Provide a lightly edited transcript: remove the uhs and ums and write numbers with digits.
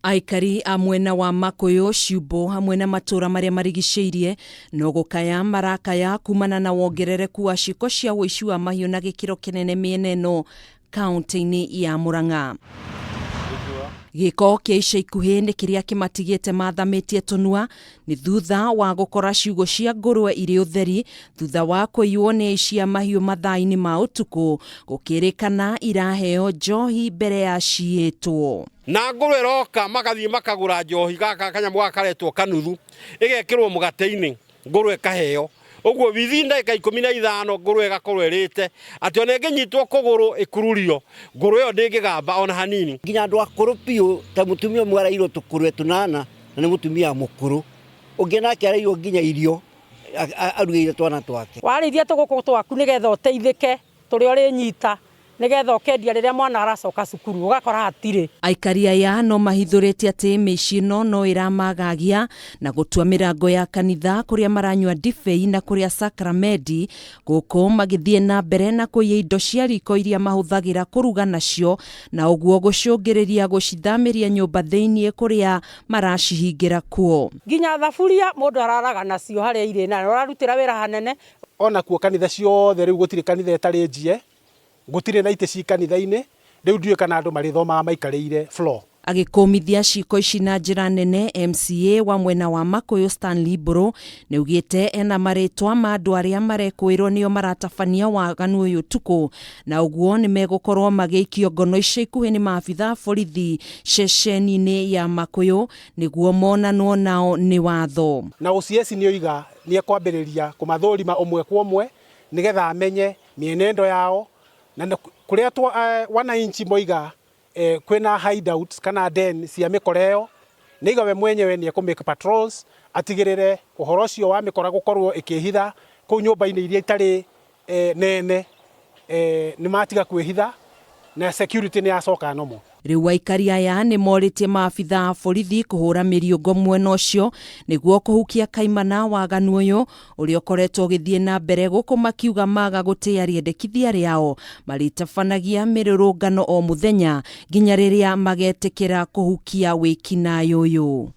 Aikari a mwena wa Makuyu, ciumbo hamwe na matura maria marigicĩirie no gukaya marakaya kumana na wongerereku wa ciiko cia wuici wa mahiu na gikiro kinene miena ĩno kaunti-ini ya Murang'a. Giko kia ica ikuhi ni kiria kimatigite mathamitie tunua ni thutha wa gukora ciugo cia ngurwe iri utheri thutha wa kuiywo ni aici a mahiu mathaa-ini ma utuku gukirikana iraheo njohi mbere ya ciyitwo. Na ngurwe roka magathie makagura njohi gaka kanyamu gakaretwo kanuthu igekirwo mugate-ini ngurwe kaheo uguo within ndagika 15 ngurwe gakorwo irite ati ona nginyitwo kuguru ikururio ngurwe yo ndingigamba ona hanini nginya andu akuru piu ta mutumia mwarairwo tukurwe tunana na ni mutumia mukuru ungi nake arairwo nginya irio arugire twana twake warithia tuguku twaku nigetha uteithike turi uri nyita nigetha ukendia riria mwana aracoka cukuru ugakora hatire. Aikari aya no mahithurite ati mici no iramagagia na gutua mirango ya kanitha kuria maranywa ndibei na kuria cakaramendi guku magithie na mbere na kuiya indo cia riko iria mahuthagira kuruga nacio na uguo gucungiriria gucithamiria nyumba thiini kuria maracihingira kuo. Nginya thaburia mundu araraga nacio haria iri na urarutira wira hanene ona kuo kanitha ciothe riu gutire kanitha etari njie gutire na ite ci kanitha-ini riu ndiwe kana andu marithomaga maikarire floor. Agikomithia ciiko ici na njira nene, MCA wa mwena wa Makuyu Stanley Buru niugite ena maritwa ma andu aria marekwirwo nio maratabania waganu uyu tuku na uguo ni megukorwo magikio ngono ica ikuhi ni maabitha borithi ceceni-ini ya Makuyu niguo monanwo nao ni watho. Na OCS ni oiga ni ekwambiriria kumathurima umwe kwa umwe nigetha amenye mienendo yao na kuria wananchi moiga kwena hideouts kana den cia mikoreo niga we mwenyewe ni ekumake patrols atigirire uhoro cio wa mikora gukorwo ikihitha ku nyumba-ini iria itari nene ni matiga kwihitha na security ni yacoka nomo. Riu aikari aya ni moritie maabitha borithi kuhura miriungo mwena ucio niguo kuhukia kaimana waganu uyu uria ukoretwo githie na mbere guku makiuga maga gutia riendekithia riao maritabanagia mirurungano o muthenya nginya riria magetikira kuhukia wikinayo uyu.